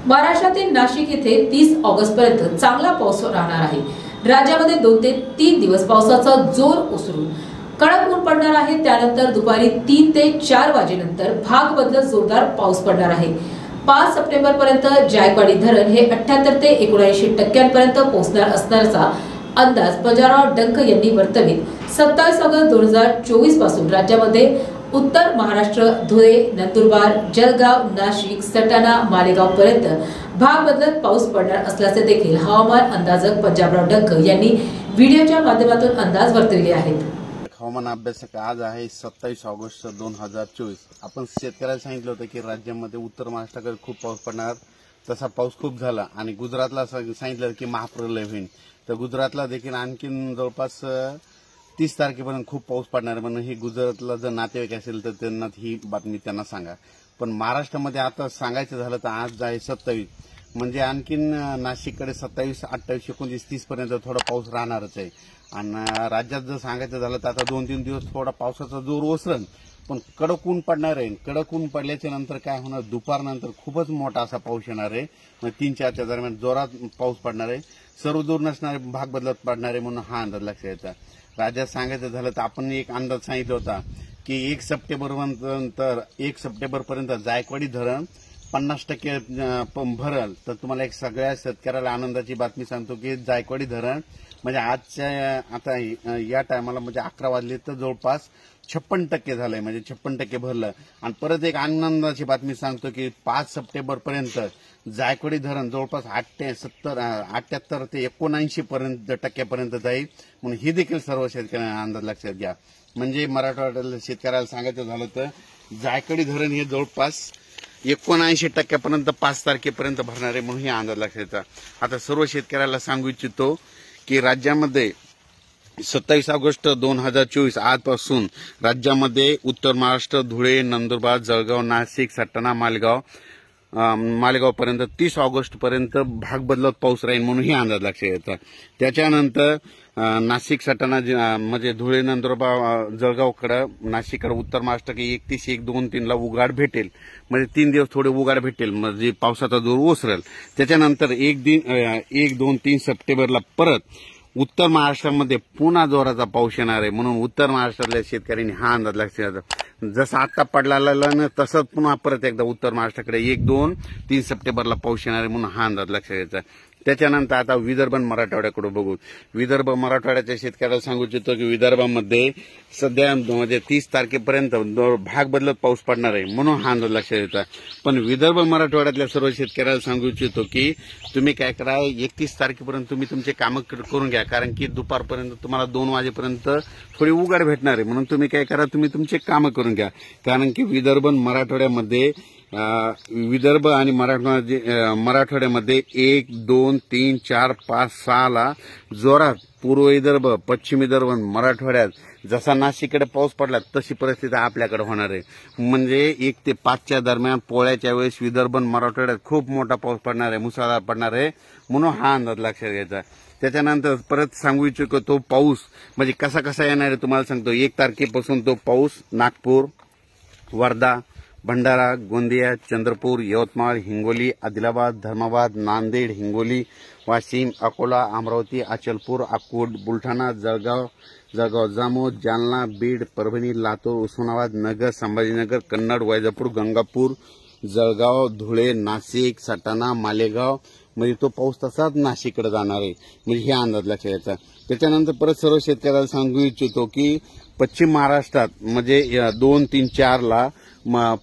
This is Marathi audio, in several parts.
महाराष्ट्रातील नाशिक येथे 30 ऑगस्ट पर्यंत चांगला पाऊस राहणार आहे। राज्यामध्ये 2 ते 3 दिवस पावसाचा जोर ओसरून कडक ऊन पडणार आहे। त्यानंतर दुपारी 3 ते 4 वाजेनंतर भाग बदलत जोरदार पाऊस पडणार आहे। 5 सप्टेंबर पर्यंत जायकवाडी धरण हे 78 ते 79% पर्यंत पोहोचणार असल्याचा अंदाज पंजाबराव डंक यांनी वर्तवित 27 ऑगस्ट 2024 पासून राज्यामध्ये उत्तर महाराष्ट्र, धुळे, नंदुरबार, जळगाव, नाशिक, सटाणा, मालेगाव पर्यंत भाग बदलत पाऊस पडणार असल्याचे देखील हवामान अंदाजक पंजाबराव डंक यांनी व्हिडिओच्या माध्यमातून अंदाज वर्तविले आहेत। हवामान अभ्यासक आज आहे 27 ऑगस्ट 2024। आपण शेतकऱ्याला सांगितलं होतं की राज्यामध्ये उत्तर महाराष्ट्राकडे खूप पाऊस पडणार, तसा पाऊस खूप झाला आणि गुजरातला सांगितलं की महाप्रलय होईल। तर गुजरातला देखील आणखीन जवळपास 30 तारखेपर्यंत खूप पाऊस पडणार आहे म्हणून ही गुजरातला जर नातेवाईक असेल तर त्यांना ही बातमी त्यांना सांगा। पण महाराष्ट्रामध्ये आता सांगायचं झालं तर आज आहे 27, म्हणजे आणखीन नाशिककडे 27, 28, 29, 30 पर्यंत थोडा पाऊस राहणारच आहे। आणि राज्यात जर सांगायचं झालं तर आता 2-3 दिवस थोडा पावसाचा जोर ओसरण, पण कडक ऊन पडणार आहे। कडक ऊन पडल्याच्या नंतर काय होणार, दुपारनंतर खूपच मोठा असा पाऊस येणार आहे। मग 3-4च्या दरम्यान जोरात पाऊस पडणार आहे। सर्व दूर नसणारे भाग बदलत पडणार आहे म्हणून हा अंदाज लक्षात येतो। राज्यात सांगायचं झालं तर आपण एक अंदाज सांगितला होता की 1 सप्टेंबर पर्यंत जायकवाडी धरण 50% भरल। तर तुम्हाला एक सगळ्या शेतकऱ्याला आनंदाची बातमी सांगतो की जायकवाडी धरण म्हणजे आजच्या आता या टायमाला म्हणजे 11 वाजले तर जवळपास 56% झालंय, म्हणजे 56% भरलं। आणि परत एक आनंदाची बातमी सांगतो की 5 सप्टेंबर पर्यंत जायकवाडी धरण जवळपास 78 ते 79% पर्यंत जाईल म्हणून ही देखील सर्व शेतकऱ्यांना अंदाज लक्षात घ्या। म्हणजे मराठवाड्यातल्या शेतकऱ्याला सांगायचं झालं तर जायकवाडी धरण हे जवळपास 79% 5 तारखेपर्यंत भरणार आहे म्हणून हे अंदाज लक्षात येतात। आता सर्व शेतकऱ्याला सांगू इच्छितो की राज्यामध्ये 27 ऑगस्ट 2024 आजपासून राज्यामध्ये उत्तर महाराष्ट्र, धुळे, नंदुरबार, जळगाव, नाशिक, सटाणा, मालेगाव पर्यंत 30 ऑगस्ट पर्यंत भाग बदलत पाऊस राहील म्हणून हे अंदाज लक्षात येतात। त्याच्यानंतर नाशिक, सटाणा म्हणजे धुळे, नंदुरबार, जळगावकडे, नाशिककडे उत्तर महाराष्ट्र 31, 1, 2, 3 ला उघाड भेटेल, म्हणजे 3 दिवस थोडे उघाड भेटेल, म्हणजे पावसाचा जोर ओसरेल। त्याच्यानंतर 1, 2, 3 सप्टेंबरला परत उत्तर महाराष्ट्रामध्ये पुन्हा जोराचा पाऊस येणार आहे म्हणून उत्तर महाराष्ट्रातल्या शेतकऱ्यांनी हा अंदाज लक्षात घ्यायचा। जसं आता पडलेला ना तसंच पुन्हा परत एकदा उत्तर महाराष्ट्राकडे 1, 2, 3 सप्टेंबरला पाऊस येणार आहे म्हणून हा अंदाज लक्षात घ्यायचा। त्याच्यानंतर आता विदर्भ आणि मराठवाड्याकडे बघू। विदर्भ मराठवाड्याच्या शेतकऱ्याला सांगू इच्छितो की विदर्भामध्ये सध्या म्हणजे 30 तारखेपर्यंत भाग बदलत पाऊस पडणार आहे म्हणून हा अंदाज लक्षात येतो। पण विदर्भ मराठवाड्यातल्या सर्व शेतकऱ्याला सांगू इच्छितो की तुम्ही काय करा, 31 तारखेपर्यंत तुम्ही तुमचे कामं करून घ्या, कारण की दुपारपर्यंत तुम्हाला 2 वाजेपर्यंत थोडी उघाड भेटणार आहे म्हणून तुम्ही काय करा, तुम्ही तुमचे कामं करून घ्या। कारण की विदर्भ आणि मराठवाड्यामध्ये 1, 2, 3, 4, 5, 6 ला जोरात पूर्व विदर्भ, पश्चिम विदर्भ, मराठवाड्यात जसा नाशिककडे पाऊस पडला तशी परिस्थिती आपल्याकडे होणार आहे। म्हणजे 1 ते 5च्या दरम्यान पोळ्याच्या वेळेस विदर्भ आणि मराठवाड्यात खूप मोठा पाऊस पडणार आहे, मुसळधार पडणार आहे म्हणून हा अंदाज लक्षात घ्यायचा। त्याच्यानंतर परत सांगू इच्छितो तो पाऊस म्हणजे कसा येणार आहे तुम्हाला सांगतो। 1 तारखेपासून तो पाऊस नागपूर, वर्धा, भंडारा, गोंदिया, चंद्रपूर, यवतमाळ, हिंगोली, आदिलाबाद, धर्माबाद, नांदेड, हिंगोली, वाशिम, अकोला, अमरावती, अचलपूर, अकोट, बुलढाणा, जळगाव, जामोद, जालना, बीड, परभणी, लातूर, उस्मानाबाद, नगर, संभाजीनगर, कन्नड, वैजापूर, गंगापूर, जळगाव, धुळे, नाशिक, सटाणा, मालेगाव, म्हणजे तो पाऊस तसाच नाशिककडे जाणार आहे म्हणजे हे अंदाज लक्षात यायचा। त्याच्यानंतर परत सर्व शेतकऱ्याला सांगू इच्छितो की पश्चिम महाराष्ट्रात म्हणजे 2, 3, 4 ला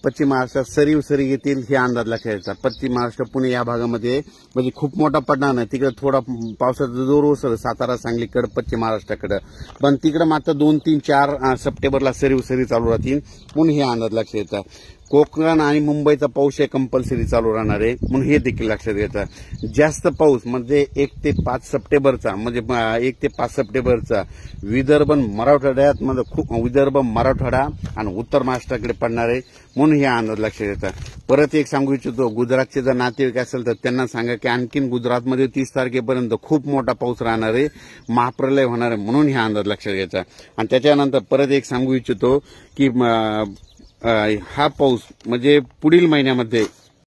पश्चिम महाराष्ट्रात सरी येतील हे अंदाज लक्षात यायचा। पश्चिम महाराष्ट्र, पुणे या भागामध्ये म्हणजे खूप मोठा पडणार नाही, तिकडे थोडा पावसाचा जोर ओसर सातारा, सांगलीकडे, पश्चिम महाराष्ट्राकडे, पण तिकडे मात्र 2, 3, 4 सप्टेंबरला सरी चालू राहतील म्हणून हे अंदाज लक्षात येतात। कोकण आणि मुंबईचा पाऊस हे कंपल्सरी चालू राहणार आहे म्हणून हे देखील लक्षात घ्यायचं। जास्त पाऊस म्हणजे 1 ते 5 सप्टेंबरचा म्हणजे 1 ते 5 सप्टेंबरचा विदर्भ मराठवाड्यात म्हणजे खूप विदर्भ, मराठवाडा आणि उत्तर महाराष्ट्राकडे पडणार आहे म्हणून हे अंदाज लक्षात घ्यायचा। परत एक सांगू इच्छितो, गुजरातचे जर नातेवाईक असेल तर त्यांना सांगा की आणखीन गुजरातमध्ये 30 तारखेपर्यंत खूप मोठा पाऊस राहणार आहे, महाप्रलय होणार आहे म्हणून हे अंदाज लक्षात घ्यायचा। आणि त्याच्यानंतर परत एक सांगू इच्छितो की हा पाऊस म्हणजे पुढील महिन्यामध्ये